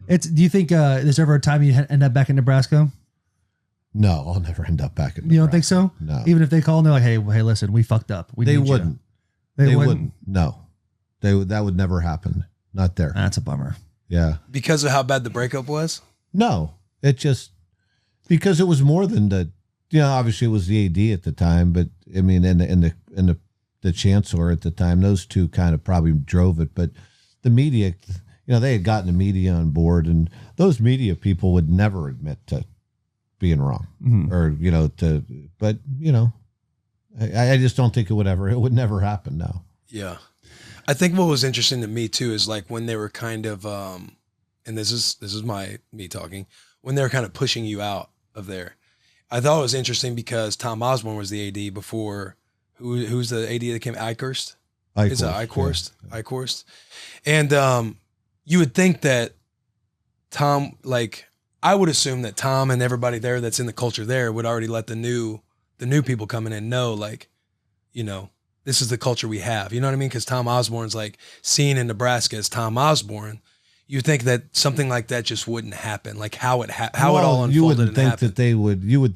Do you think there's ever a time you end up back in Nebraska? No, I'll never end up back in Nebraska. You don't think so? No. Even if they call and they're like, hey, listen, we fucked up. They wouldn't. They wouldn't. No. That would never happen. Not there. That's a bummer. Yeah. Because of how bad the breakup was? No. It just because it was more than obviously it was the AD at the time, but I mean and the chancellor at the time, those two kind of probably drove it, but the media, they had gotten the media on board, and those media people would never admit to being wrong or, but I just don't think it would never happen now. Yeah. I think what was interesting to me too, is like when they were kind of, and this is me talking, when they were kind of pushing you out of there, I thought it was interesting because Tom Osborne was the AD before, who's the AD that came, Eichhorst? Is it Eichhorst? Yeah. Eichhorst. And you would think that Tom, I would assume that Tom and everybody there that's in the culture there would already let the new people coming in know, this is the culture we have. You know what I mean? Because Tom Osborne's seen in Nebraska as Tom Osborne. You think that something like that just wouldn't happen, how it all unfolded. You would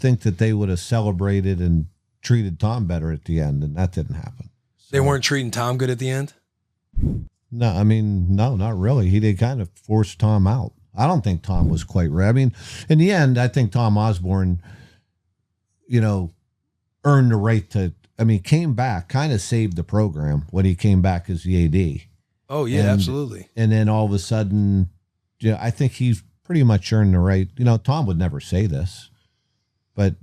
think that they would have celebrated and treated Tom better at the end, and that didn't happen. So. They weren't treating Tom good at the end? No, I mean, no, not really. They kind of forced Tom out. I don't think Tom was quite right. I mean, in the end, I think Tom Osborne, earned the right to, came back, kind of saved the program when he came back as the AD. Oh, yeah, absolutely. And then all of a sudden, I think he's pretty much earned the right. Tom would never say this, but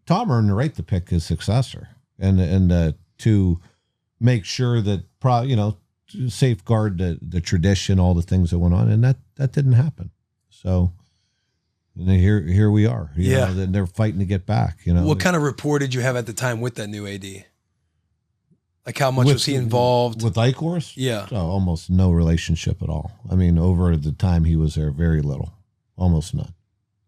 Tom earned the right to pick his successor and to make sure that, safeguard the tradition, all the things that went on, and that didn't happen. So, and here we are. They're fighting to get back. What kind of rapport did you have at the time with that new AD? How much was he involved with Eichhorst? Yeah, almost no relationship at all. Over the time he was there, very little, almost none.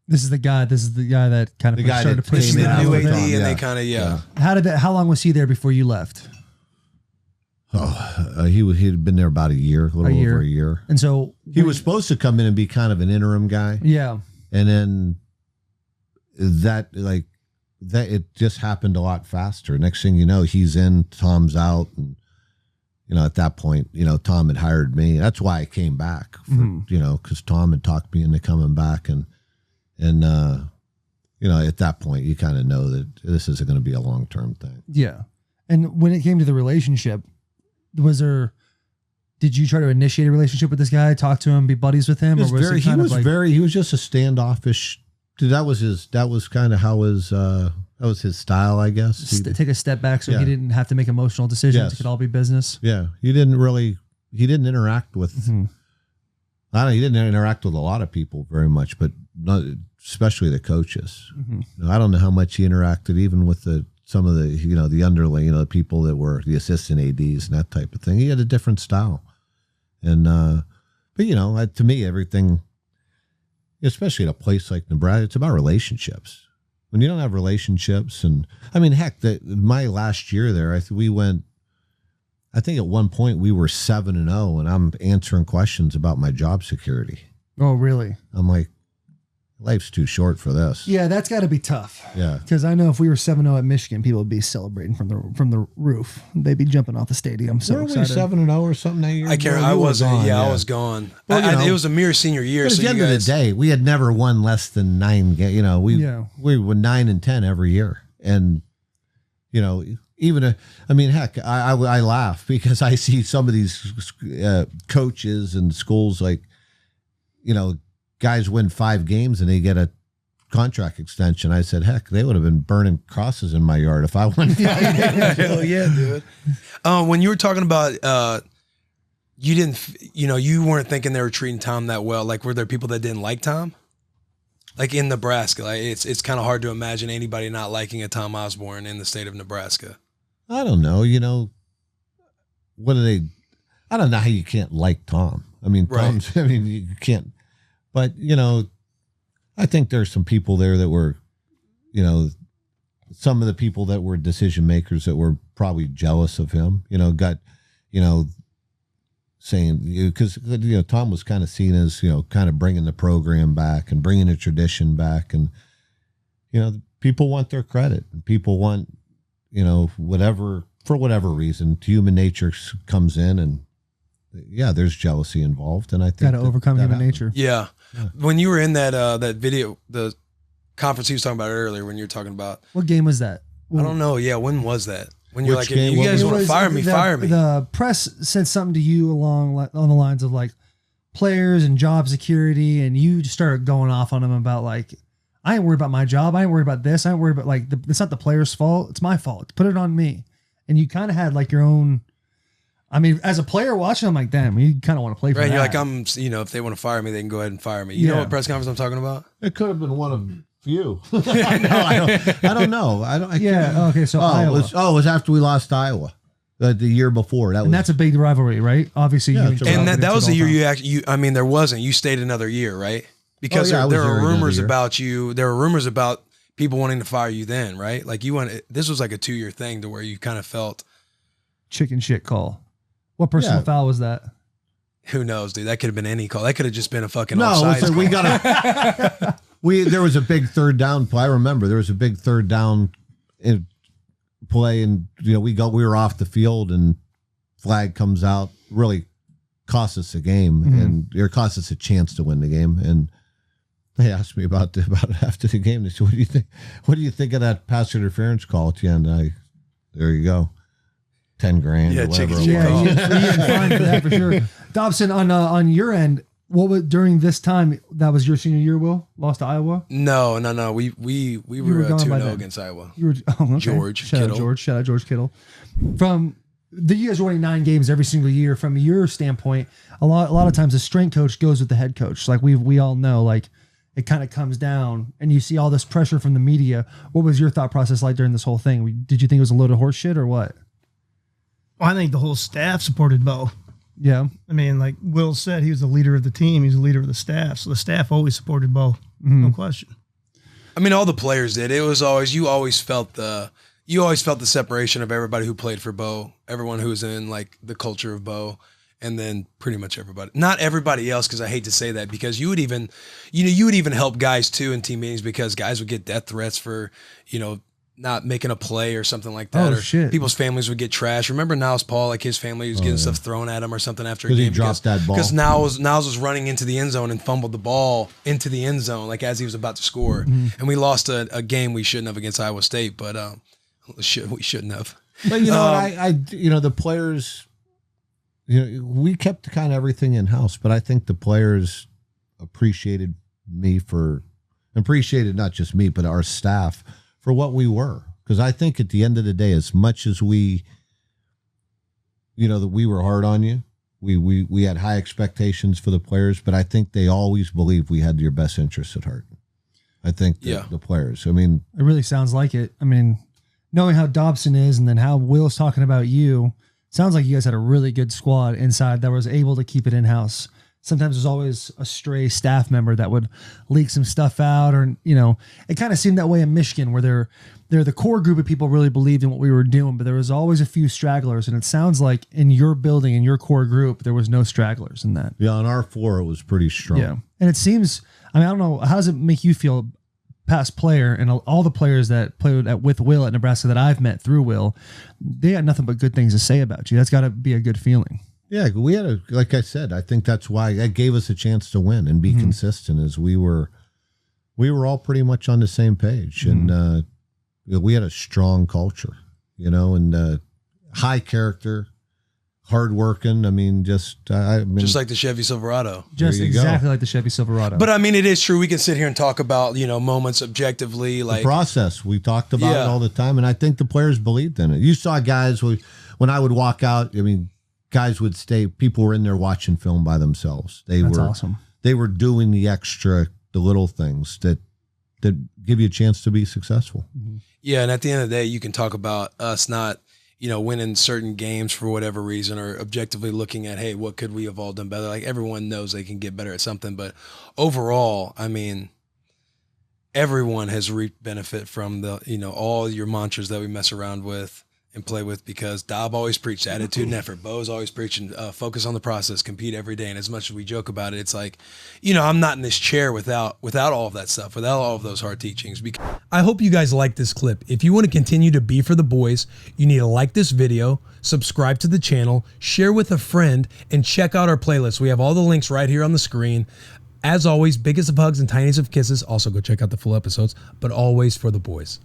This is the guy that kind of started to push the new AD, and they kind of How long was he there before you left? Oh, he'd been there about a little over a year. And so he was supposed to come in and be kind of an interim guy. Yeah. And then that it just happened a lot faster. Next thing you know, he's in, Tom's out. And, at that point, Tom had hired me. That's why I came back, because Tom had talked me into coming back. And at that point, you kind of know that this isn't going to be a long-term thing. Yeah. And when it came to the relationship, did you try to initiate a relationship with this guy, talk to him, be buddies with him? He was just a standoffish. That was kind of how that was his style, I guess. Take a step back so he didn't have to make emotional decisions. Yes. It could all be business. Yeah. He didn't interact with, he didn't interact with a lot of people very much, but not, especially the coaches. Mm-hmm. I don't know how much he interacted even with some of the, the underling, the people that were the assistant ADs and that type of thing. He had a different style. And, but to me, everything, especially at a place like Nebraska, it's about relationships. When you don't have relationships, and heck, my last year there, I think at one point we were 7-0 and I'm answering questions about my job security. Oh, really? I'm like, life's too short for this. Yeah, that's got to be tough. Yeah, because I know if we were 7-0 at Michigan, people would be celebrating from the roof. They'd be jumping off the stadium. So excited. Were we 7-0 or something that year? I can't. I wasn't. I was gone. Well, it was a mere senior year. But at the end of the day, we had never won less than 9 games. We were 9-10 every year, and even heck, I laugh because I see some of these coaches and schools guys win 5 games and they get a contract extension. I said, heck, they would have been burning crosses in my yard if I won 5 games. Hell yeah, dude. When you were talking about, you weren't thinking they were treating Tom that well. Were there people that didn't like Tom? In Nebraska, it's kind of hard to imagine anybody not liking a Tom Osborne in the state of Nebraska. I don't know. What do they? I don't know how you can't like Tom. Tom's. You can't. But I think there's some people there that were, some of the people that were decision makers that were probably jealous of him. Got, saying, because Tom was kind of seen as kind of bringing the program back and bringing the tradition back, and people want their credit, and people want whatever, for whatever reason, human nature comes in, and there's jealousy involved, and I think got to overcome human nature. Yeah. When you were in that video, the conference he was talking about earlier, when you were talking about, what game was that? I don't know. Yeah, when was that? When you're Which like, if game? you guys It want to was- fire me, fire me. The press said something to you on the lines of like players and job security, and you just started going off on them about like, I ain't worried about my job. I ain't worried about this. I ain't worried about like it's not the player's fault. It's my fault. Put it on me. And you kind of had like your own. I mean, as a player watching, I'm like, damn, you kind of want to play for Right, that. you're like, if they want to fire me, they can go ahead and fire me. You know what press conference I'm talking about? It could have been one of few. I don't know. Okay. So Iowa. It was after we lost Iowa the year before. And that's a big rivalry, right? Obviously, Yeah, you it's a and And that was the year you actually. I mean, there wasn't. You stayed another year, right? Because I was there were there another rumors year. about you. There were rumors about people wanting to fire you then, right? Like this was like a 2-year thing to where you kind of felt. chicken shit call. What personal foul was that? Who knows, dude? That could have been any call. That could have just been a fucking no. offsides So call. we got a. There was a big third down play. I remember there was a big third down play, and we were off the field, and flag comes out. Really cost us a game, and it cost us a chance to win the game. And they asked me about it after the game. They said, "What do you think? What do you think of that pass interference call at the end?" There you go. 10 grand Yeah, or whatever chicken it shit was. call. You didn't find for that for sure. Dobson, on your end, what was during this time? That was your senior year, Will? Lost to Iowa? No. We were were gone by 2-0 then. against Iowa. You were okay. George Shout Kittle. out George. Shout out George Kittle. From you guys are winning 9 games every single year. From your standpoint, a lot of times the strength coach goes with the head coach. Like we all know, like it kind of comes down, and you see all this pressure from the media. What was your thought process like during this whole thing? Did you think it was a load of horse shit or what? Well, I think the whole staff supported Bo. Yeah. I mean, like Will said, he was the leader of the team. He's the leader of the staff. So the staff always supported Bo. No question. I mean, all the players did. It was always you always felt the separation of everybody who played for Bo, everyone who was in like the culture of Bo, and then pretty much everybody. Not everybody else, because I hate to say that, because you would even help guys too in team meetings, because guys would get death threats for not making a play or something like that. Oh, or shit. People's families would get trashed. Remember Niles Paul, like his family was getting stuff thrown at him or something after a 'Cause he game. dropped that ball. Because Niles was running into the end zone and fumbled the ball into the end zone, like as he was about to score. And we lost a game we shouldn't have against Iowa State, but we shouldn't have. But the players, we kept kind of everything in house, but I think the players appreciated not just me, but our staff for what we were. Because I think at the end of the day, as much as we were hard on you, we had high expectations for the players, but I think they always believed we had your best interests at heart. I think the players. I mean, It really sounds like it. I mean, knowing how Dobson is and then how Will's talking about you, sounds like you guys had a really good squad inside that was able to keep it in-house. Sometimes there's always a stray staff member that would leak some stuff out, or, it kind of seemed that way in Michigan, where they're the core group of people really believed in what we were doing, but there was always a few stragglers. And it sounds like in your building, in your core group, there was no stragglers in that. yeah, on our floor, it was pretty strong. Yeah. And it seems, I don't know, how does it make you feel, past player, and all the players that played with Will at Nebraska that I've met through Will, they got nothing but good things to say about you. That's got to be a good feeling. Yeah, we had like I said, I think that's why that gave us a chance to win and be consistent, as we were all pretty much on the same page. And we had a strong culture, and high character, hardworking. I mean, just Just like the Chevy Silverado. Just There you go. exactly like the Chevy Silverado. But I mean, it is true. We can sit here and talk about, moments objectively, the like process. We talked about it Yeah. all the time, and I think the players believed in it. You saw guys when I would walk out. I mean, guys would stay. People were in there watching film by themselves. That's awesome. They were doing the little things that give you a chance to be successful. Yeah, and at the end of the day, you can talk about us not, winning certain games for whatever reason, or objectively looking at, hey, what could we have all done better? Like, everyone knows they can get better at something, but overall, I mean, everyone has reaped benefit from the, all your mantras that we mess around with, and play with, because Dob always preached attitude and effort. Bo's always preaching focus on the process, compete every day. And as much as we joke about it, it's like, I'm not in this chair without all of that stuff, without all of those hard teachings. I hope you guys like this clip. If you want to continue to be for the boys, you need to like this video, subscribe to the channel, share with a friend, and check out our playlist. We have all the links right here on the screen. As always, biggest of hugs and tiniest of kisses. Also, go check out the full episodes, but always for the boys.